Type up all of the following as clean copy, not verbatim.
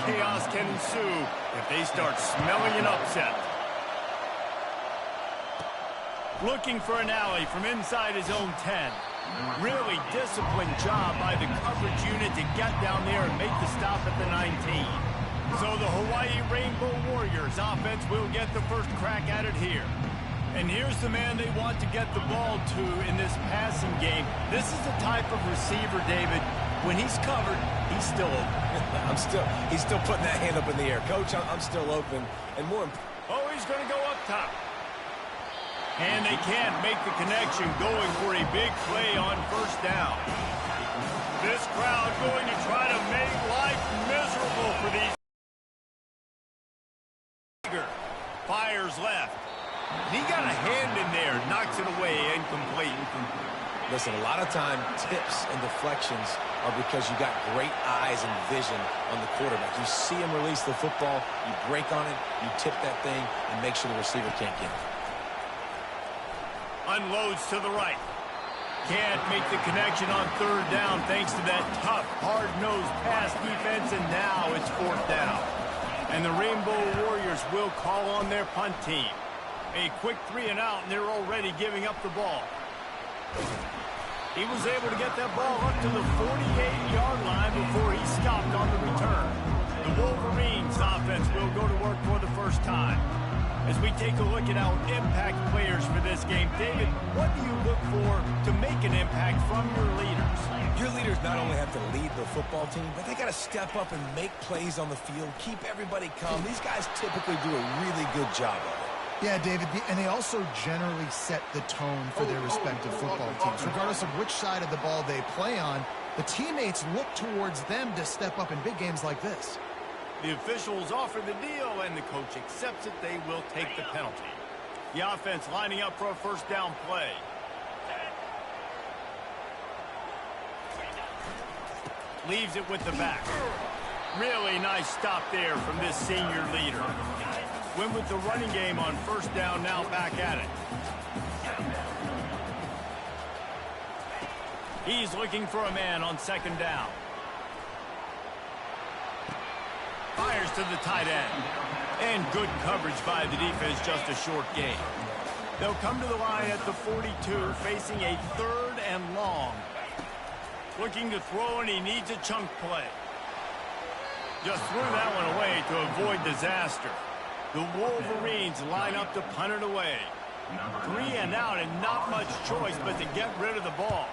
chaos can ensue if they start smelling an upset. Looking for an alley from inside his own 10. Really disciplined job by the coverage unit to get down there and make the stop at the 19. So the Hawaii Rainbow Warriors offense will get the first crack at it here. And here's the man they want to get the ball to in this passing game. This is the type of receiver, David, when he's covered, he's still open. He's still putting that hand up in the air. Coach, I'm still open. And more important. Oh, he's going to go up top. And they can't make the connection, going for a big play on first down. This crowd going to try to make life miserable for these. Fires left. He got a hand in there, knocks it away, incomplete. Listen, a lot of time, tips and deflections are because you got great eyes and vision on the quarterback. You see him release the football, you break on it, you tip that thing, and make sure the receiver can't get it. Unloads to the right. Can't make the connection on third down thanks to that tough, hard-nosed pass defense, and now it's fourth down. And the Rainbow Warriors will call on their punt team. A quick 3-and-out, and they're already giving up the ball. He was able to get that ball up to the 48-yard line before he stopped on the return. The Wolverines offense will go to work for the first time. As we take a look at our impact players for this game, David, what do you look for to make an impact from your leaders? Your leaders not only have to lead the football team, but they got to step up and make plays on the field, keep everybody calm. These guys typically do a really good job of it. Yeah, David, and they also generally set the tone for their respective football teams. Regardless of which side of the ball they play on, the teammates look towards them to step up in big games like this. The officials offer the deal, and the coach accepts it. They will take the penalty. The offense lining up for a first down play. Leaves it with the back. Really nice stop there from this senior leader. Went with the running game on first down, now back at it. He's looking for a man on second down. Fires to the tight end. And good coverage by the defense, just a short gain. They'll come to the line at the 42, facing a third and long. Looking to throw, and he needs a chunk play. Just threw that one away to avoid disaster. The Wolverines line up to punt it away. 3-and-out, and not much choice but to get rid of the ball.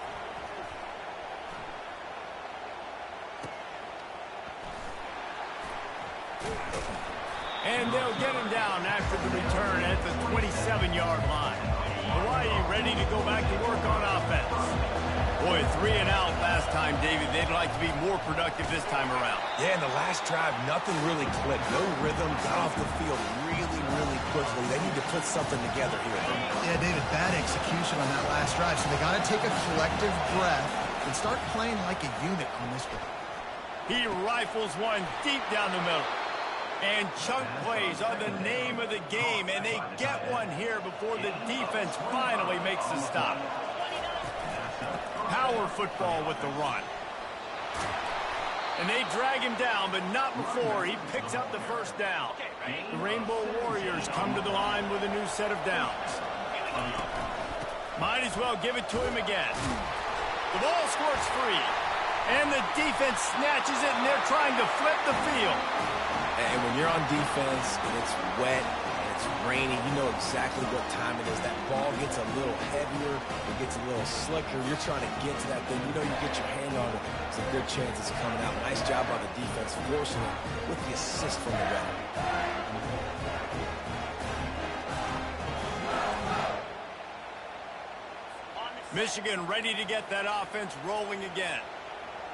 And they'll get him down after the return at the 27-yard line. Hawaii ready to go back to work on offense. Boy, 3-and-out last time, David. They'd like to be more productive this time around. Yeah, in the last drive, nothing really clicked. No rhythm, got off the field really quickly. They need to put something together here. Yeah, David, bad execution on that last drive. So they got to take a collective breath and start playing like a unit on this one. He rifles one deep down the middle. And chunk plays are the name of the game, and they get one here before the defense finally makes the stop. Power football with the run. And they drag him down, but not before he picks up the first down. The Rainbow Warriors come to the line with a new set of downs. Might as well give it to him again. The ball squirts free. And the defense snatches it, and they're trying to flip the field. And when you're on defense and it's wet and it's rainy, you know exactly what time it is. That ball gets a little heavier, it gets a little slicker. You're trying to get to that thing. You know you get your hand on it. There's a good chance it's coming out. Nice job by the defense, forcing it with the assist from the ref. Michigan ready to get that offense rolling again.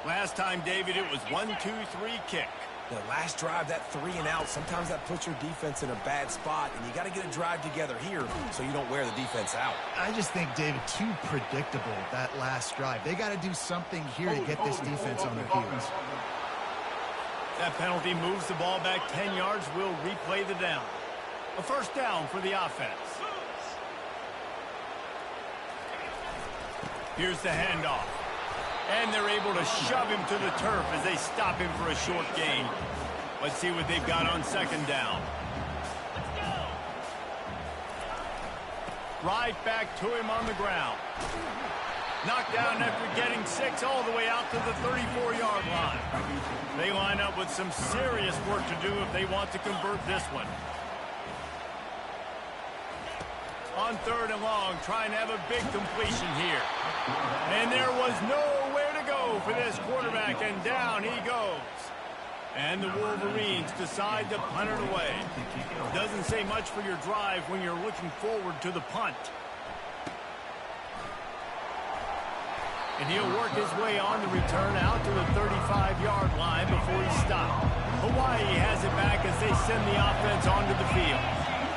Last time, David, it was 1-2-3 kick. The last drive, that 3-and-out, sometimes that puts your defense in a bad spot, and you got to get a drive together here so you don't wear the defense out. I just think, David, too predictable, that last drive. They got to do something here to get this defense on their heels. That penalty moves the ball back 10 yards. We'll replay the down. A first down for the offense. Here's the handoff. And they're able to shove him to the turf as they stop him for a short gain. Let's see what they've got on second down. Right back to him on the ground. Knocked down after getting 6 all the way out to the 34-yard line. They line up with some serious work to do if they want to convert this one. On 3rd and long, trying to have a big completion here. And there was nowhere to go for this quarterback, and down he goes. And the Wolverines decide to punt it away. Doesn't say much for your drive when you're looking forward to the punt. And he'll work his way on the return out to the 35-yard line before he stopped. Hawaii has it back as they send the offense onto the field.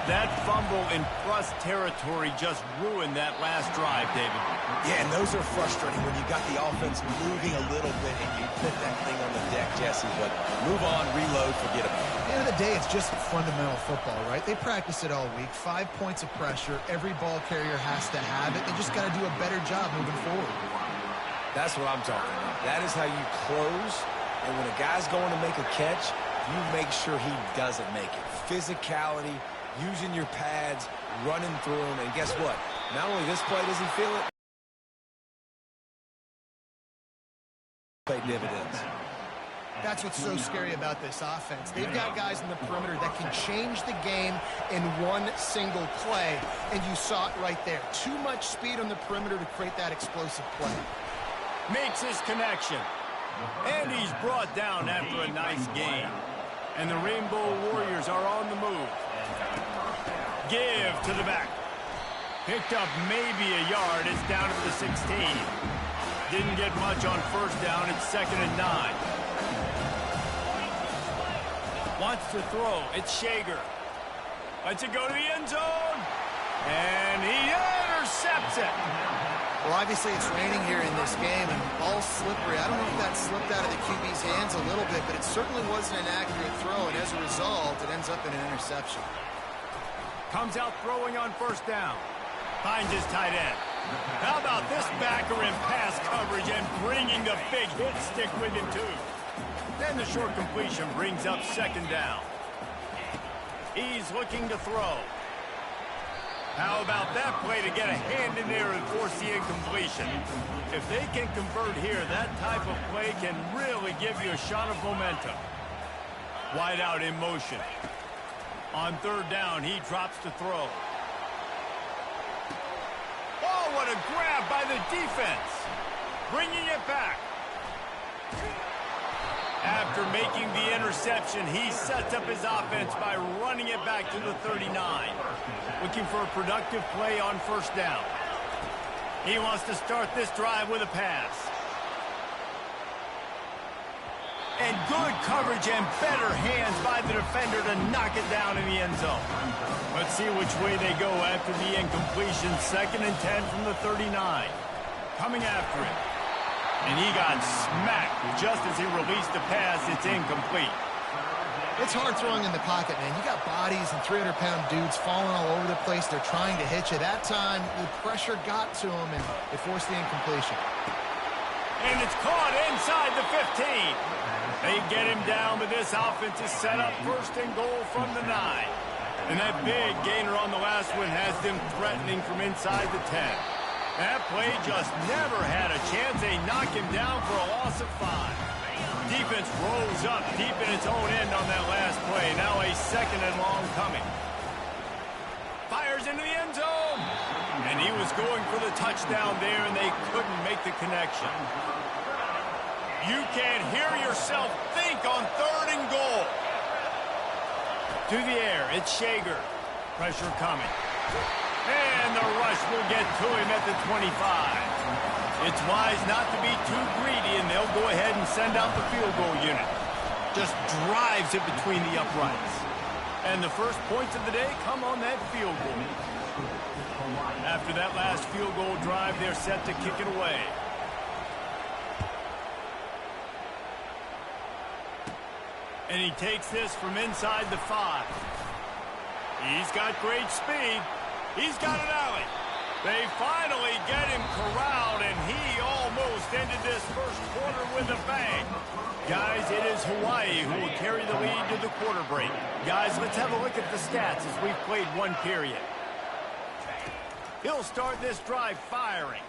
That fumble in plus territory just ruined that last drive, David. Yeah, and those are frustrating when you got the offense moving a little bit and you put that thing on the deck, Jesse. But move on, reload, forget about it. At the end of the day, it's just fundamental football, right? They practice it all week. 5 points of pressure. Every ball carrier has to have it. They just got to do a better job moving forward. That's what I'm talking about. That is how you close. And when a guy's going to make a catch, you make sure he doesn't make it. Physicality, using your pads, running through them. And guess what? Not only this play does he feel it, pay dividends. That's what's so scary about this offense. They've got guys in the perimeter that can change the game in one single play. And you saw it right there. Too much speed on the perimeter to create that explosive play. Makes his connection. And he's brought down after a nice gain. And the Rainbow Warriors are on the move. Give to the back. Picked up maybe a yard. It's down to the 16. Didn't get much on 1st down. It's 2nd and 9. Wants to throw. It's Shager. Lets it go to the end zone. And he intercepts it. Well, obviously it's raining here in this game, and all slippery. I don't know if that slipped out of the QB's hands a little bit, but it certainly wasn't an accurate throw, and as a result, it ends up in an interception. Comes out throwing on 1st down. Finds his tight end. How about this backer in pass coverage and bringing the big hit stick with him, too. Then the short completion brings up 2nd down. He's looking to throw. How about that play to get a hand in there and force the incompletion? If they can convert here, that type of play can really give you a shot of momentum. Wide out in motion. On 3rd down, he drops to throw. Oh, what a grab by the defense. Bringing it back. After making the interception, he sets up his offense by running it back to the 39. Looking for a productive play on 1st down. He wants to start this drive with a pass. And good coverage and better hands by the defender to knock it down in the end zone. Let's see which way they go after the incompletion. 2nd and 10 from the 39. Coming after it. And he got smacked just as he released the pass. It's incomplete. It's hard throwing in the pocket, man. You got bodies and 300-pound dudes falling all over the place. They're trying to hit you. That time, the pressure got to him, and it forced the incompletion. And it's caught inside the 15. They get him down, but this offense is set up 1st and goal from the 9. And that big gainer on the last one has them threatening from inside the 10. That play just never had a chance. They knock him down for a loss of 5. Defense rolls up deep in its own end on that last play. Now a 2nd and long coming. Fires into the end zone. And he was going for the touchdown there, and they couldn't make the connection. You can't hear yourself think on 3rd and goal. To the air, it's Shager. Pressure coming. And the rush will get to him at the 25. It's wise not to be too greedy, and they'll go ahead and send out the field goal unit. Just drives it between the uprights. And the first points of the day come on that field goal. After that last field goal drive, they're set to kick it away. And he takes this from inside the 5. He's got great speed. He's got an alley. They finally get him corralled, and he almost ended this first quarter with a bang. Guys, it is Hawaii who will carry the lead to the quarter break. Guys, let's have a look at the stats as we've played one period. He'll start this drive firing.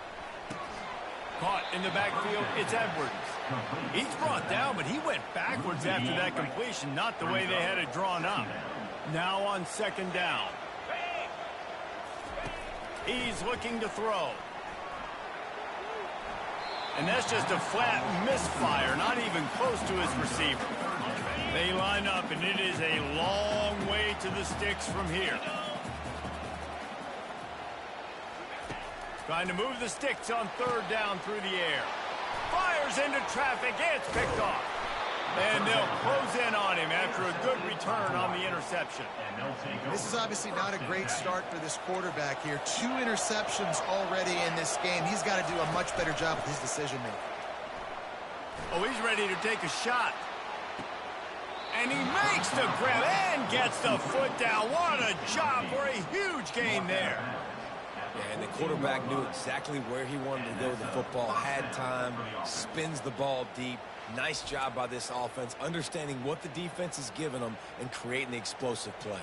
Caught in the backfield, it's Edwards. He's brought down, but he went backwards after that completion, not the way they had it drawn up. Now on second down. He's looking to throw. And that's just a flat misfire, not even close to his receiver. They line up, and it is a long way to the sticks from here. Trying to move the sticks on third down through the air. Fires into traffic. It's picked off. And they'll close in on him after a good return on the interception. This is obviously not a great start for this quarterback here. 2 interceptions already in this game. He's got to do a much better job with his decision-making. Oh, he's ready to take a shot. And he makes the grab and gets the foot down. What a job for a huge gain there. Yeah, and the quarterback knew exactly where he wanted to go with the football, had time, spins the ball deep. Nice job by this offense, understanding what the defense is giving them and creating the explosive play.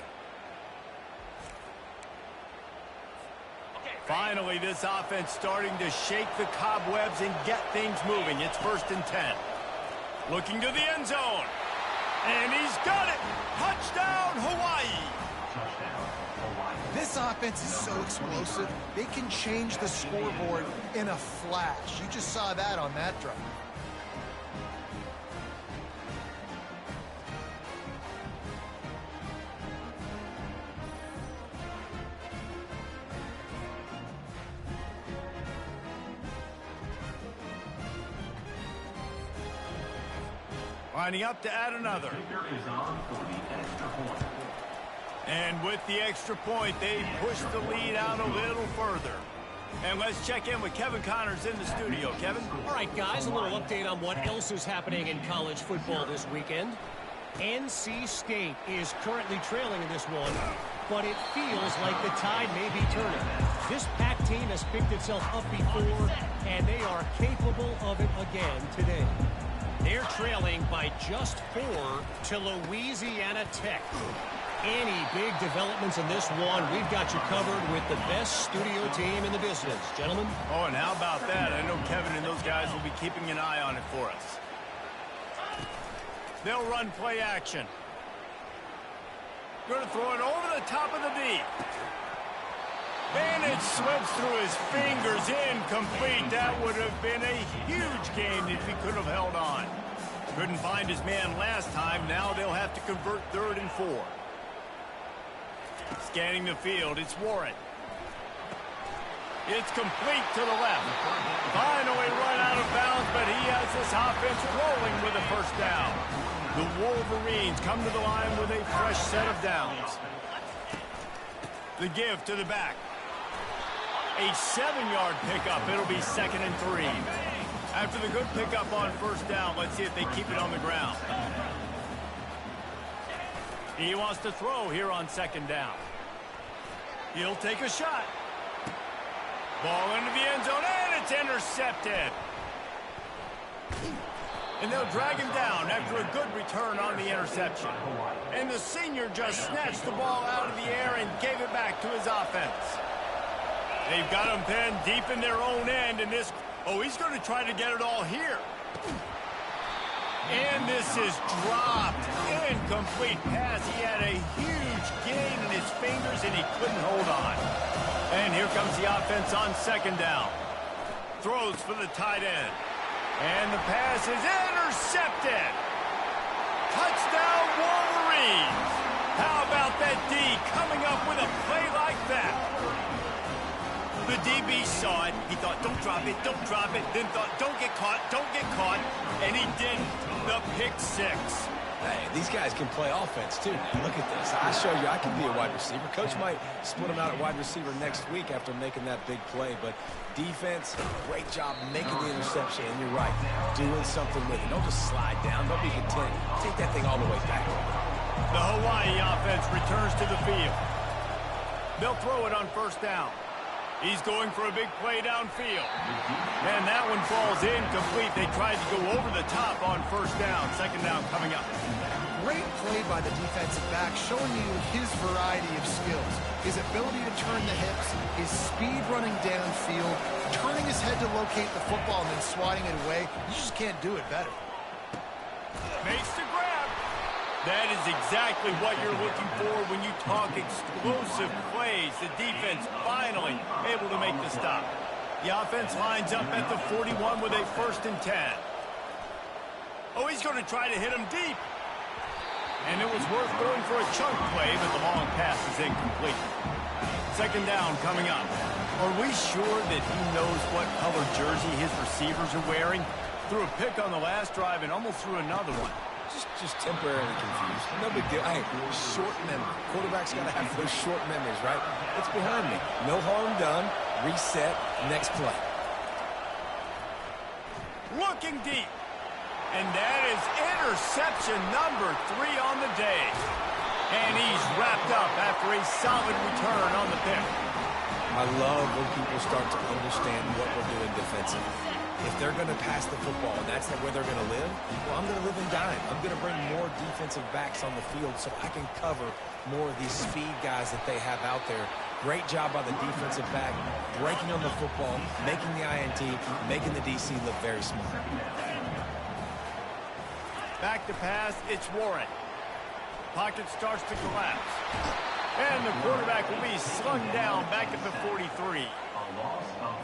Finally, this offense starting to shake the cobwebs and get things moving. It's 1st and 10. Looking to the end zone. And he's got it. Touchdown, Hawaii. This offense is so explosive, they can change the scoreboard in a flash. You just saw that on that drive. Lining up to add another. And with the extra point, they push the lead out a little further. And let's check in with Kevin Connors in the studio. Kevin? All right, guys, a little update on what else is happening in college football this weekend. NC State is currently trailing in this one, but it feels like the tide may be turning. This Pac team has picked itself up before, and they are capable of it again today. They're trailing by just 4 to Louisiana Tech. Any big developments in this one, we've got you covered with the best studio team in the business. Gentlemen? Oh, and how about that? I know Kevin and those guys will be keeping an eye on it for us. They'll run play action. Going to throw it over the top of the deep. And it slips through his fingers, incomplete. That would have been a huge gain if he could have held on. Couldn't find his man last time. Now they'll have to convert 3rd and 4. Scanning the field, it's Warren. It's complete to the left. Finally run out of bounds, but he has this offense rolling with a 1st down. The Wolverines come to the line with a fresh set of downs. The give to the back. A 7-yard pickup. It'll be 2nd and 3. After the good pickup on 1st down, let's see if they keep it on the ground. He wants to throw here on 2nd down. He'll take a shot. Ball into the end zone, and it's intercepted. And they'll drag him down after a good return on the interception. And the senior just snatched the ball out of the air and gave it back to his offense. They've got him pinned deep in their own end, and this... Oh, he's going to try to get it all here. And this is dropped. Incomplete pass. He had a huge gain in his fingers, and he couldn't hold on. And here comes the offense on 2nd down. Throws for the tight end. And the pass is intercepted. Touchdown, Wolverines. How about that D coming up with a play like that? The DB saw it. He thought, don't drop it, don't drop it. Then thought, don't get caught, don't get caught. And he didn't. The pick 6. Hey, these guys can play offense, too. Look at this. I show you I can be a wide receiver. Coach might split him out at wide receiver next week after making that big play. But defense, great job making the interception. And you're right, doing something with it. Don't just slide down. Don't be content. Take that thing all the way back. The Hawaii offense returns to the field. They'll throw it on 1st down. He's going for a big play downfield. And that one falls incomplete. They tried to go over the top on 1st down. 2nd down coming up. Great play by the defensive back, showing you his variety of skills. His ability to turn the hips, his speed running downfield, turning his head to locate the football and then swatting it away. You just can't do it better. Makes the grab. That is exactly what you're looking for when you talk explosive plays. The defense finally able to make the stop. The offense lines up at the 41 with a 1st and 10. Oh, he's going to try to hit him deep. And it was worth going for a chunk play, but the long pass is incomplete. 2nd down coming up. Are we sure that he knows what color jersey his receivers are wearing? Threw a pick on the last drive and almost threw another one. Just temporarily confused. No big deal. Hey, short memory. Quarterback's got to have those short memories, right? It's behind me. No harm done. Reset. Next play. Looking deep. And that is interception number 3 on the day. And he's wrapped up after a solid return on the pick. I love when people start to understand what we're doing defensively. If they're going to pass the football and that's where they're going to live, well, I'm going to live in dime. I'm going to bring more defensive backs on the field so I can cover more of these speed guys that they have out there. Great job by the defensive back, breaking on the football, making the INT, making the DC look very smart. Back to pass, it's Warren. Pocket starts to collapse. And the quarterback will be slung down back at the 43.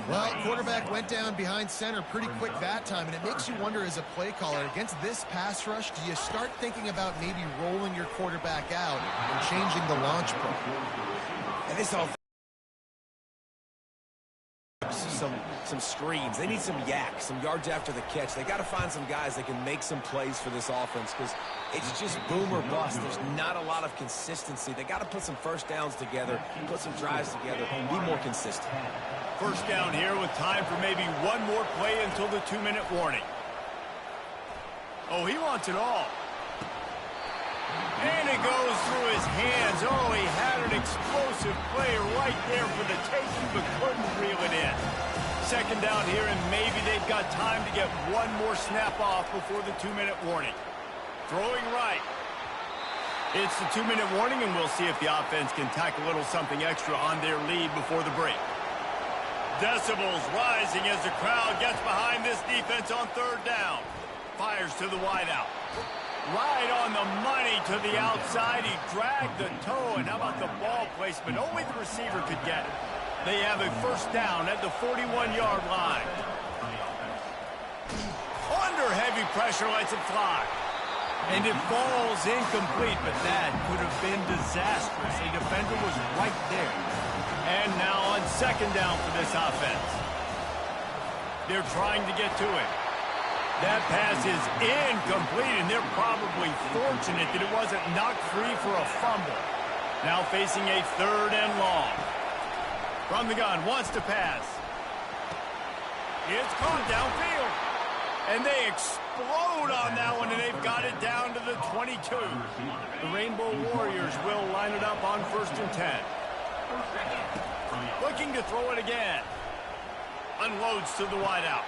Well, quarterback went down behind center pretty quick that time, and it makes you wonder as a play caller, against this pass rush, do you start thinking about maybe rolling your quarterback out and changing the launch play? And this all some screens. They need some yak, some yards after the catch. They got to find some guys that can make some plays for this offense because it's just boom or bust. There's not a lot of consistency. They got to put some 1st downs together, put some drives together, and be more consistent. 1st down here with time for maybe one more play until the 2-minute warning. Oh, he wants it all. And it goes through his hands. Oh, he had an explosive play right there for the taking, but couldn't reel it in. 2nd down here, and maybe they've got time to get one more snap off before the 2-minute warning. Throwing right. It's the 2-minute warning, and we'll see if the offense can tack a little something extra on their lead before the break. Decibels rising as the crowd gets behind this defense on 3rd down. Fires to the wideout. Right on the money to the outside. He dragged the toe, and how about the ball placement? Only the receiver could get it. They have a 1st down at the 41-yard line. Under heavy pressure, lets it fly. And it falls incomplete, but that could have been disastrous. A defender was right there. And now on 2nd down for this offense. They're trying to get to it. That pass is incomplete, and they're probably fortunate that it wasn't knocked free for a fumble. Now facing a 3rd and long. From the gun, wants to pass. It's caught downfield. And they explode on that one, and they've got it down to the 22. The Rainbow Warriors will line it up on 1st and 10. Looking to throw it again. Unloads to the wideout.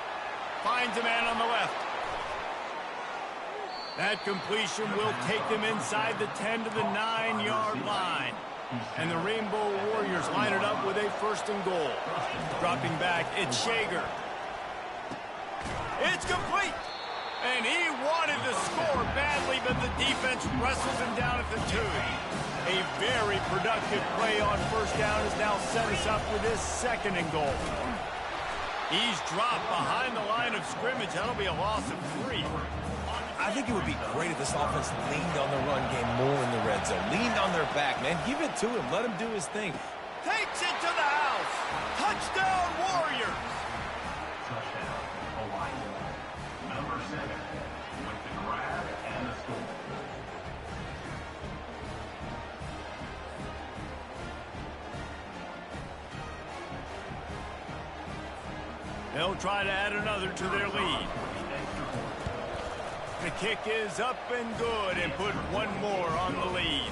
Finds a man on the left. That completion will take them inside the 10 to the 9-yard line. And the Rainbow Warriors line it up with a 1st and goal. Dropping back, it's Shager. It's complete. And he wanted to score badly, but the defense wrestles him down at the 2. A very productive play on 1st down has now set us up with his 2nd and goal. He's dropped behind the line of scrimmage. That'll be a loss of 3. I think it would be great if this offense leaned on the run game more in the red zone. Leaned on their back, man. Give it to him. Let him do his thing. Takes it to the house. Touchdown, Warriors. Touchdown, Hawaii. Number 7 with the grab and the score. They'll try to add another to their lead. The kick is up and good and put one more on the lead.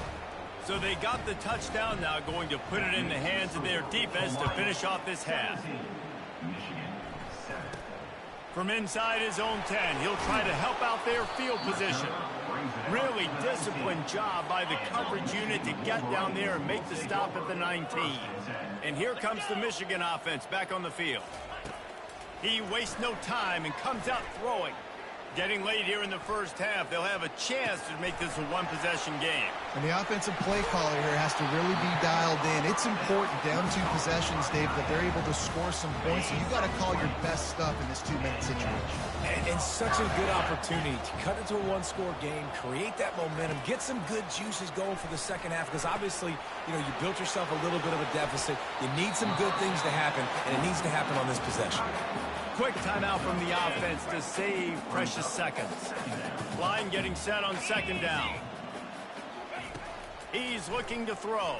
So they got the touchdown, now going to put it in the hands of their defense to finish off this half. From inside his own 10, he'll try to help out their field position. Really disciplined job by the coverage unit to get down there and make the stop at the 19. And here comes the Michigan offense back on the field. He wastes no time and comes out throwing. Getting late here in the first half, they'll have a chance to make this a one-possession game. And the offensive play caller here has to really be dialed in. It's important down 2 possessions, Dave, that they're able to score some points. So you got to call your best stuff in this 2-minute situation. And such a good opportunity to cut into a one-score game, create that momentum, get some good juices going for the second half, because obviously, you built yourself a little bit of a deficit. You need some good things to happen, and it needs to happen on this possession. Quick timeout from the offense to save precious seconds. Line getting set on second down. He's looking to throw.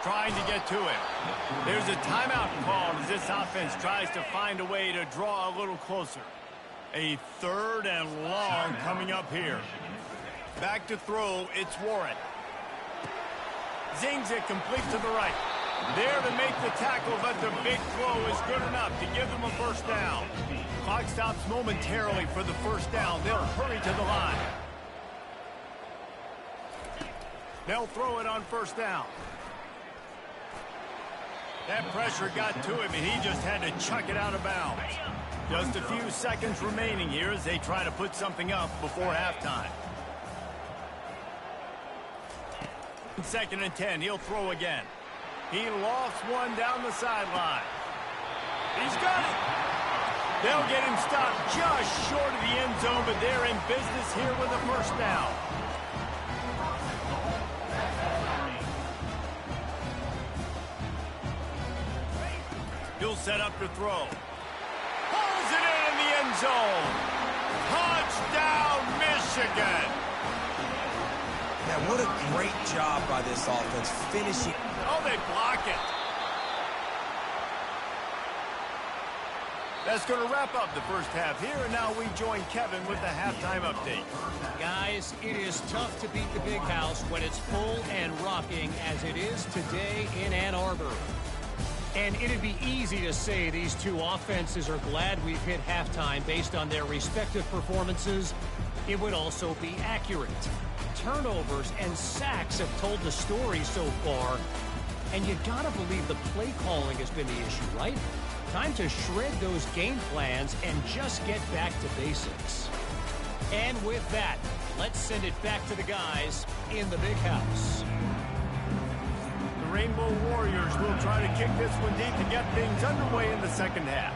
trying to get to it. There's a timeout called as this offense tries to find a way to draw a little closer. A 3rd and long coming up here. Back to throw, it's Warren. Zings it complete to the right. There to make the tackle, but the big throw is good enough to give them a first down. Clock stops momentarily for the first down. They'll hurry to the line. They'll throw it on first down. That pressure got to him, and he just had to chuck it out of bounds. Just a few seconds remaining here as they try to put something up before halftime. Second and 10. He'll throw again. He lofts one down the sideline. He's got it. They'll get him stopped just short of the end zone, but they're in business here with a first down. He'll set up to throw. Pulls it in the end zone. Touchdown, Michigan. Yeah, what a great job by this offense finishing. Oh, they block it. That's going to wrap up the first half here, and now we join Kevin with the halftime update. Guys, it is tough to beat the Big House when it's full and rocking as it is today in Ann Arbor. And it'd be easy to say these two offenses are glad we've hit halftime based on their respective performances. It would also be accurate. Turnovers and sacks have told the story so far. And you gotta believe the play calling has been the issue, right? Time to shred those game plans and just get back to basics. And with that, let's send it back to the guys in the Big House. The Rainbow Warriors will try to kick this one deep to get things underway in the second half.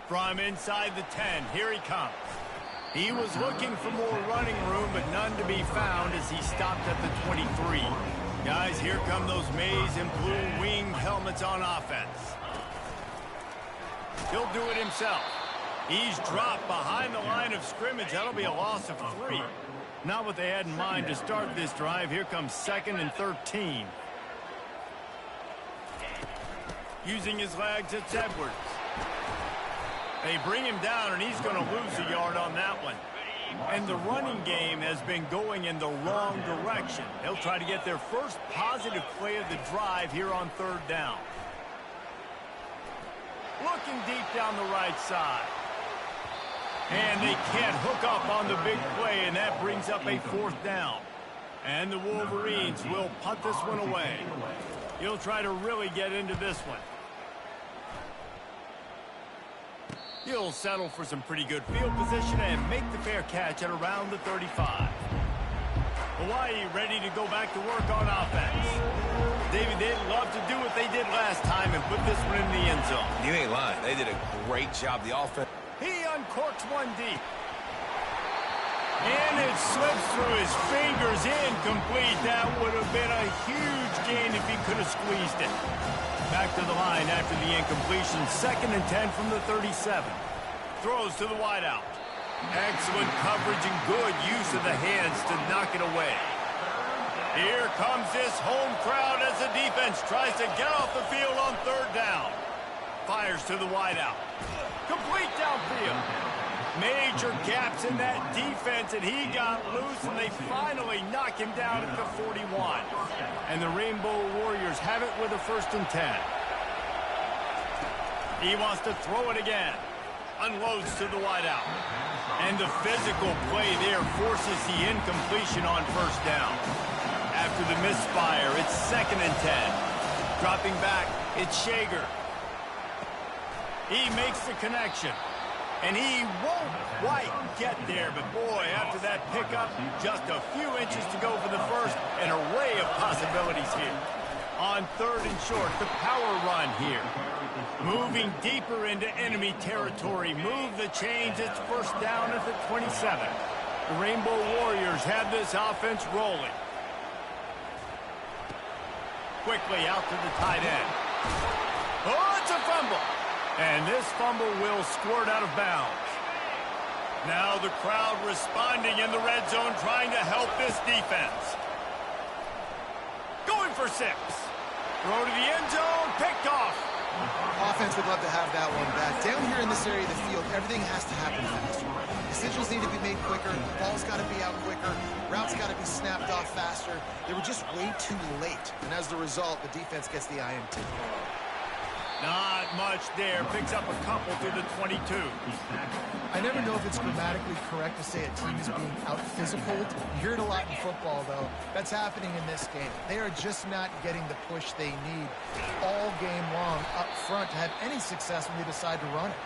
From inside the 10, here he comes. He was looking for more running room, but none to be found as he stopped at the 23. Guys, here come those maize and blue winged helmets on offense. He'll do it himself. He's dropped behind the line of scrimmage. That'll be a loss of 3. Not what they had in mind to start this drive. Here comes 2nd and 13. Using his legs, it's Edwards. They bring him down, and he's going to lose a yard on that one. And the running game has been going in the wrong direction. They'll try to get their first positive play of the drive here on 3rd down. Looking deep down the right side. And they can't hook up on the big play, and that brings up a 4th down. And the Wolverines will punt this one away. He'll try to really get into this one. He'll settle for some pretty good field position and make the fair catch at around the 35. Hawaii ready to go back to work on offense. David, they'd love to do what they did last time and put this one in the end zone. You ain't lying. They did a great job. The offense. He uncorks one deep. And it slips through his fingers, incomplete. That would have been a huge gain if he could have squeezed it. Back to the line after the incompletion. 2nd and 10 from the 37. Throws to the wideout. Excellent coverage and good use of the hands to knock it away. Here comes this home crowd as the defense tries to get off the field on 3rd down. Fires to the wideout. Complete downfield. Major gaps in that defense, and he got loose, and they finally knock him down at the 41. And the Rainbow Warriors have it with a 1st and 10. He wants to throw it again. Unloads to the wideout. And the physical play there forces the incompletion on 1st down. After the misfire, it's 2nd and 10. Dropping back, it's Shager. He makes the connection. And he won't quite get there, but boy, after that pickup, just a few inches to go for the first. An array of possibilities here. On 3rd and short, the power run here. Moving deeper into enemy territory. Move the chains. It's 1st down at the 27. The Rainbow Warriors have this offense rolling. Quickly out to the tight end. Oh, it's a fumble. And this fumble will squirt out of bounds. Now the crowd responding in the red zone, trying to help this defense. Going for 6. Throw to the end zone, picked off. Offense would love to have that one back. Down here in this area of the field, everything has to happen faster. Decisions need to be made quicker. The ball's got to be out quicker. Routes got to be snapped off faster. They were just way too late. And as the result, the defense gets the INT. Not much there. Picks up a couple to the 22. I never know if it's grammatically correct to say a team is being out-physicaled. You hear it a lot in football, though. That's happening in this game. They are just not getting the push they need all game long up front to have any success when they decide to run it.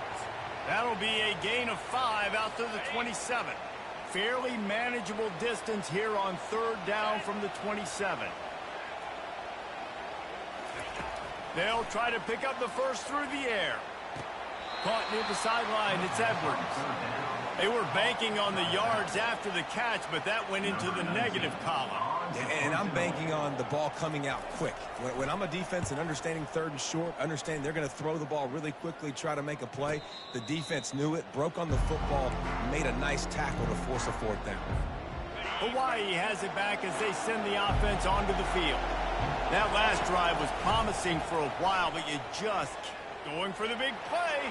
That'll be a gain of 5 out to the 27. fairly manageable distance here on third down from the 27. They'll try to pick up the first through the air. Caught near the sideline, it's Edwards. They were banking on the yards after the catch, but that went into the negative column. And I'm banking on the ball coming out quick. When I'm a defense and understanding third and short, understanding they're going to throw the ball really quickly, try to make a play, the defense knew it, broke on the football, made a nice tackle to force a fourth down. Hawaii has it back as they send the offense onto the field. That last drive was promising for a while, but you just keep going for the big play.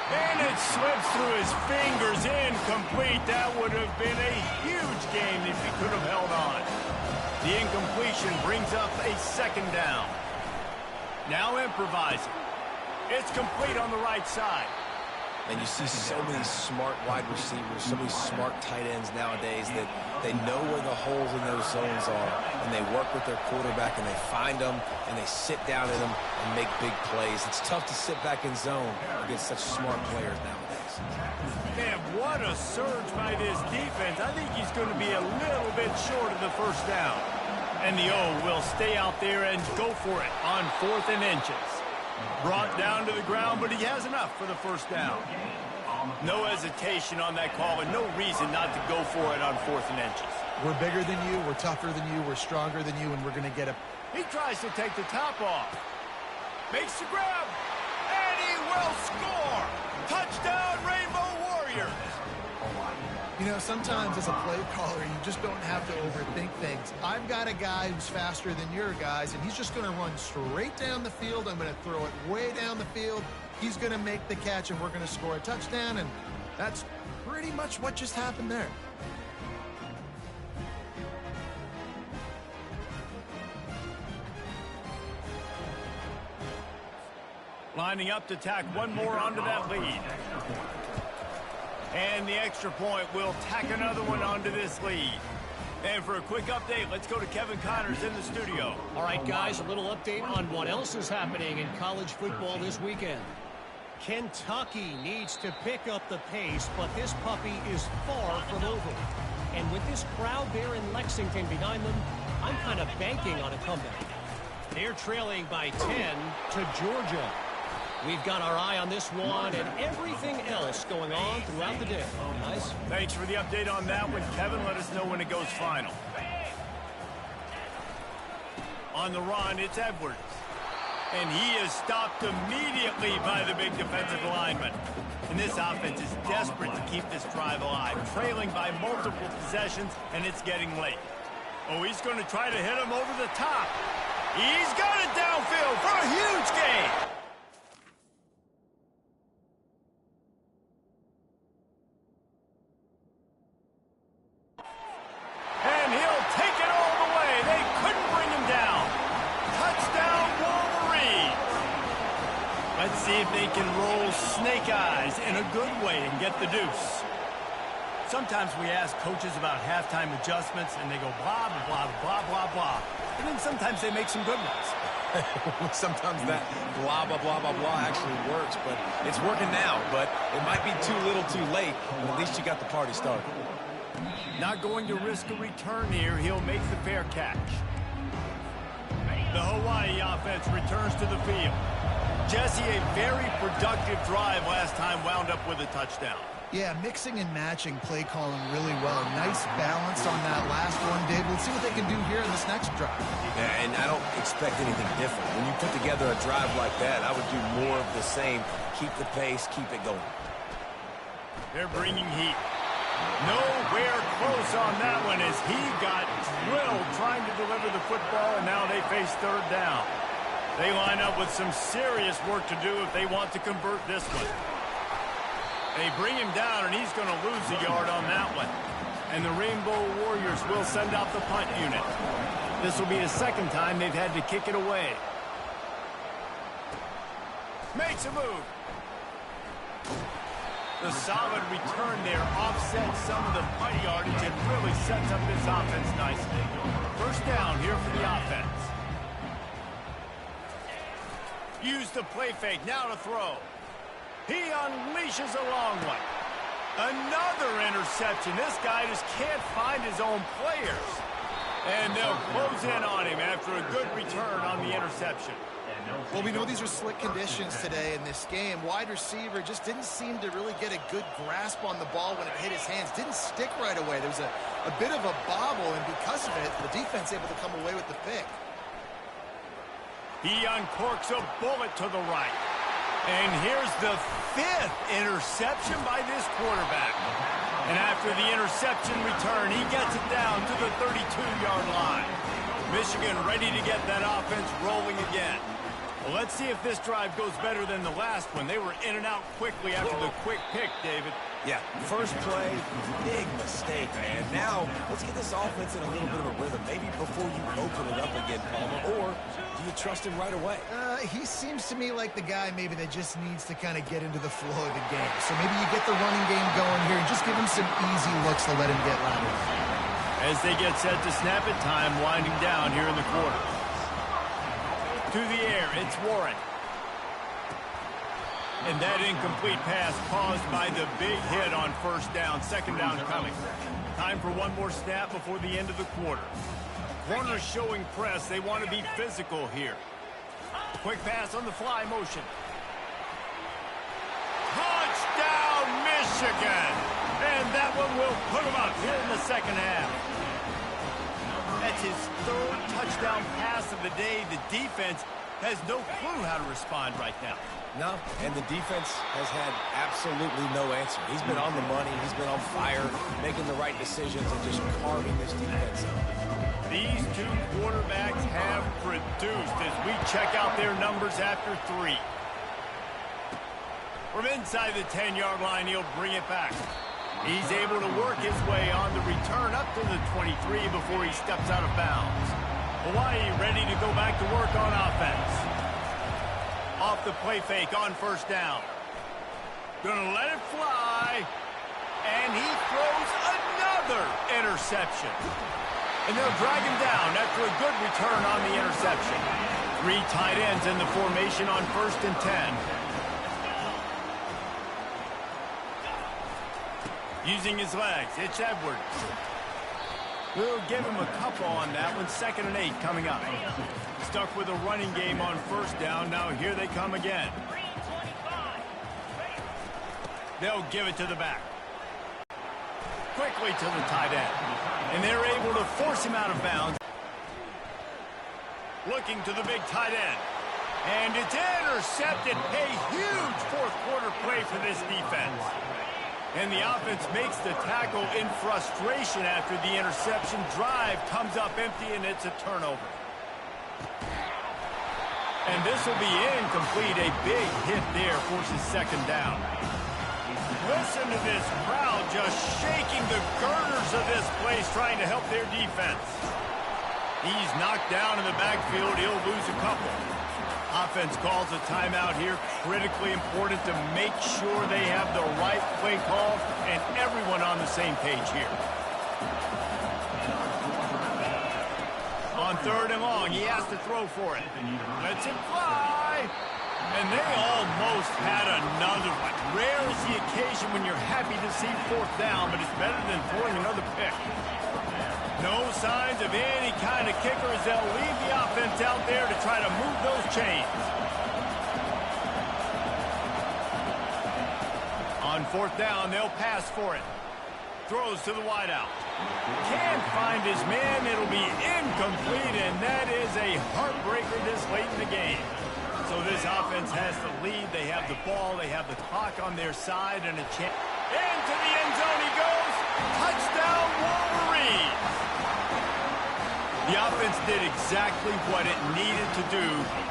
And it slips through his fingers, incomplete. That would have been a huge gain if he could have held on. The incompletion brings up a second down. Now improvising. It's complete on the right side. And you see so many smart wide receivers, so many smart tight ends nowadays that they know where the holes in those zones are, and they work with their quarterback, and they find them, and they sit down in them and make big plays. It's tough to sit back in zone against such smart players nowadays. Man, what a surge by this defense. I think he's going to be a little bit short of the first down. And the O will stay out there and go for it on 4th and inches. Brought down to the ground, but he has enough for the first down. No hesitation on that call and no reason not to go for it on 4th and inches. We're bigger than you, we're tougher than you, we're stronger than you, and we're going to get a... He tries to take the top off. Makes the grab, and he will score. Touchdown, Rainbow Warriors. You know, sometimes as a play caller, you just don't have to overthink things. I've got a guy who's faster than your guys, and he's just going to run straight down the field. I'm going to throw it way down the field. He's going to make the catch, and we're going to score a touchdown, and that's pretty much what just happened there. Lining up to tack one more onto that lead. And the extra point will tack another one onto this lead. And for a quick update, let's go to Kevin Connors in the studio. All right, guys, a little update on what else is happening in college football this weekend. Kentucky needs to pick up the pace, but this puppy is far from over. And with this crowd there in Lexington behind them, I'm kind of banking on a comeback. They're trailing by 10 to Georgia. We've got our eye on this one and everything else going on throughout the day. Guys? Thanks for the update on that one, Kevin. Let us know when it goes final. On the run, it's Edwards. And he is stopped immediately by the big defensive lineman. And this offense is desperate to keep this drive alive, trailing by multiple possessions, and it's getting late. Oh, he's going to try to hit him over the top. He's got it downfield for a huge gain. And he'll take it all the way. They couldn't bring him down. Touchdown, Wolverine. Let's see if they can roll snake eyes in a good way and get the deuce. Sometimes we ask coaches about halftime adjustments, and they go blah, blah, blah, blah, blah, blah. And then sometimes they make some good ones. Sometimes that blah, blah, blah, blah, blah actually works, but it's working now. But it might be too little too late, but at least you got the party started. Not going to risk a return here. He'll make the fair catch. The Hawaii offense returns to the field. Jesse, a very productive drive last time, wound up with a touchdown. Yeah, mixing and matching play calling really well. Nice balance on that last one, Dave. Let's see what they can do here in this next drive. Yeah, and I don't expect anything different. When you put together a drive like that, I would do more of the same. Keep the pace, keep it going. They're bringing heat. Nowhere close on that one as he got drilled trying to deliver the football, and now they face third down. They line up with some serious work to do if they want to convert this one. They bring him down, and he's going to lose a yard on that one. And the Rainbow Warriors will send out the punt unit. This will be the second time they've had to kick it away. Makes a move. The solid return there offsets some of the punt yardage and really sets up this offense nicely. First down here for the offense. Use the play fake, now to throw. He unleashes a long one. Another interception. This guy just can't find his own players. And they'll close in on him after a good return on the interception. Well, we know these are slick conditions today in this game. Wide receiver just didn't seem to really get a good grasp on the ball when it hit his hands. Didn't stick right away. There was a bit of a bobble, and because of it, the defense able to come away with the pick. He uncorks a bullet to the right. And here's the 5th interception by this quarterback. And after the interception return, he gets it down to the 32-yard line. Michigan ready to get that offense rolling again. Well, let's see if this drive goes better than the last one. They were in and out quickly after the quick pick, David. Yeah, first play, big mistake, man. Now, let's get this offense in a little bit of a rhythm. Maybe before you open it up again, Palmer, or do you trust him right away? He seems to me like the guy maybe that just needs to kind of get into the flow of the game. So maybe you get the running game going here and just give him some easy looks to let him get lateral. As they get set to snap it, time winding down here in the quarter. To the air, it's Warren. And that incomplete pass caused by the big hit on first down. Second down coming. Time for one more snap before the end of the quarter. Corners showing press. They want to be physical here. Quick pass on the fly motion. Touchdown, Michigan! And that one will put them up here in the second half. That's his 3rd touchdown pass of the day. The defense has no clue how to respond right now. No, and the defense has had absolutely no answer. He's been on the money. He's been on fire, making the right decisions and just carving this defense up. These two quarterbacks have produced as we check out their numbers after 3. From inside the 10-yard line, he'll bring it back. He's able to work his way on the return up to the 23 before he steps out of bounds. Hawaii ready to go back to work on offense. Off the play fake on first down. Gonna let it fly. And he throws another interception. And they'll drag him down after a good return on the interception. 3 tight ends in the formation on 1st and 10. Using his legs, it's Edwards. We'll give him a couple on that one. 2nd and 8 coming up. Stuck with a running game on first down. Now here they come again. They'll give it to the back. Quickly to the tight end. And they're able to force him out of bounds. Looking to the big tight end. And it's intercepted. A huge 4th quarter play for this defense. And the offense makes the tackle in frustration after the interception. Drive comes up empty, and it's a turnover. And this will be incomplete. A big hit there forces 2nd down. Listen to this crowd just shaking the girders of this place, trying to help their defense. He's knocked down in the backfield. He'll lose a couple. Offense calls a timeout here. Critically important to make sure they have the right play call and everyone on the same page here. On 3rd and long, he has to throw for it. Lets it fly. And they almost had another one. Rare is the occasion when you're happy to see 4th down, but it's better than throwing another pick. No signs of any kind of kicker as they'll leave the offense out there to try to move those chains. On 4th down, they'll pass for it. Throws to the wideout. Can't find his man. It'll be incomplete, and that is a heartbreaker this late in the game. So this offense has the lead. They have the ball. They have the clock on their side and a chance. Into the end zone he goes. Touchdown, Wolverines. The offense did exactly what it needed to do,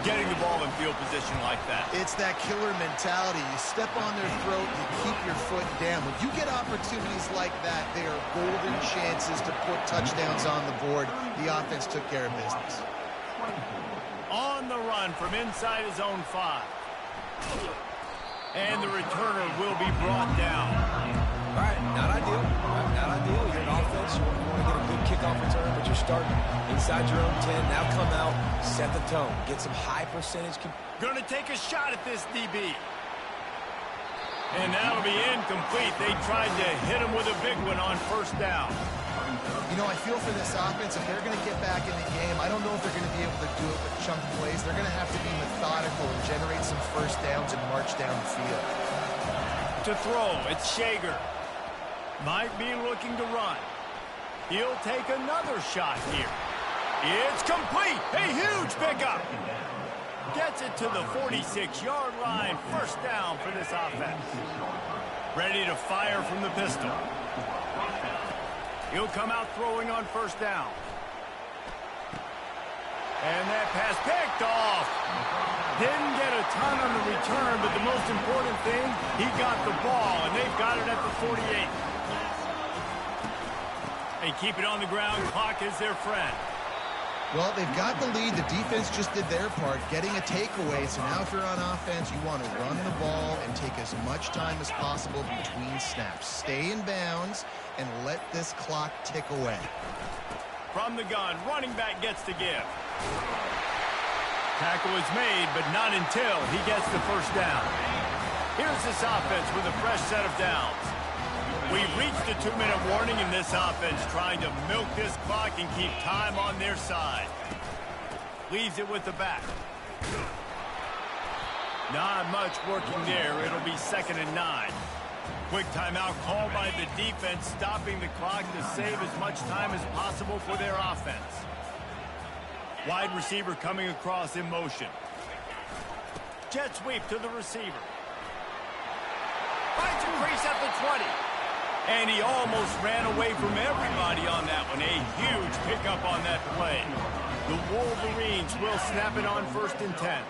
getting the ball in field position like that. It's that killer mentality. You step on their throat, you keep your foot down. When you get opportunities like that, they are golden chances to put touchdowns on the board. The offense took care of business. On the run from inside his own 5. And the returner will be brought down. All right, not ideal. Not ideal. You're an offense. You want to get a good kickoff return, but you're starting inside your own 10. Now come out, set the tone. Get some high percentage. Going to take a shot at this DB. And that'll be incomplete. They tried to hit him with a big one on first down. You know, I feel for this offense, if they're going to get back in the game, I don't know if they're going to be able to do it with chunk plays. They're going to have to be methodical and generate some first downs and march down the field. To throw, it's Shager. Might be looking to run. He'll take another shot here. It's complete. A huge pickup. Gets it to the 46-yard line. First down for this offense. Ready to fire from the pistol. He'll come out throwing on first down. And that pass picked off. Didn't get a ton on the return, but the most important thing, he got the ball, and they've got it at the 48. They keep it on the ground. Clock is their friend. Well, they've got the lead. The defense just did their part, getting a takeaway. So now if you're on offense, you want to run the ball and take as much time as possible between snaps. Stay in bounds and let this clock tick away. From the gun, running back gets to give. Tackle is made, but not until he gets the first down. Here's this offense with a fresh set of downs. We've reached a 2-minute warning in this offense, trying to milk this clock and keep time on their side. Leaves it with the back. Not much working there. It'll be 2nd and 9. Quick timeout called by the defense, stopping the clock to save as much time as possible for their offense. Wide receiver coming across in motion. Jet sweep to the receiver. Finds a crease at the 20. And he almost ran away from everybody on that one. A huge pickup on that play. The Wolverines will snap it on 1st and 10.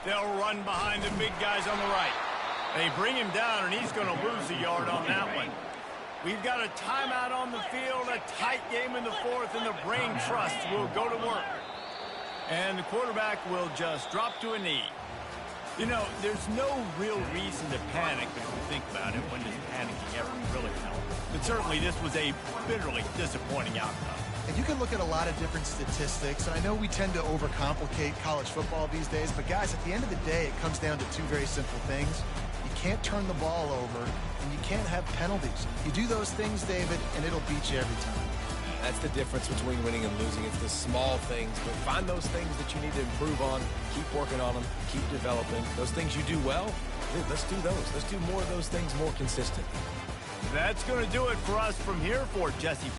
They'll run behind the big guys on the right. They bring him down, and he's going to lose a yard on that one. We've got a timeout on the field, a tight game in the 4th, and the brain trust will go to work. And the quarterback will just drop to a knee. You know, there's no real reason to panic, but if you think about it, when does panicking ever really help? But certainly this was a bitterly disappointing outcome. And you can look at a lot of different statistics, and I know we tend to overcomplicate college football these days, but guys, at the end of the day, it comes down to two very simple things. You can't turn the ball over, and you can't have penalties. You do those things, David, and it'll beat you every time. That's the difference between winning and losing. It's the small things, but find those things that you need to improve on. Keep working on them. Keep developing. Those things you do well, dude, let's do those. Let's do more of those things more consistent. That's going to do it for us from here for Jesse.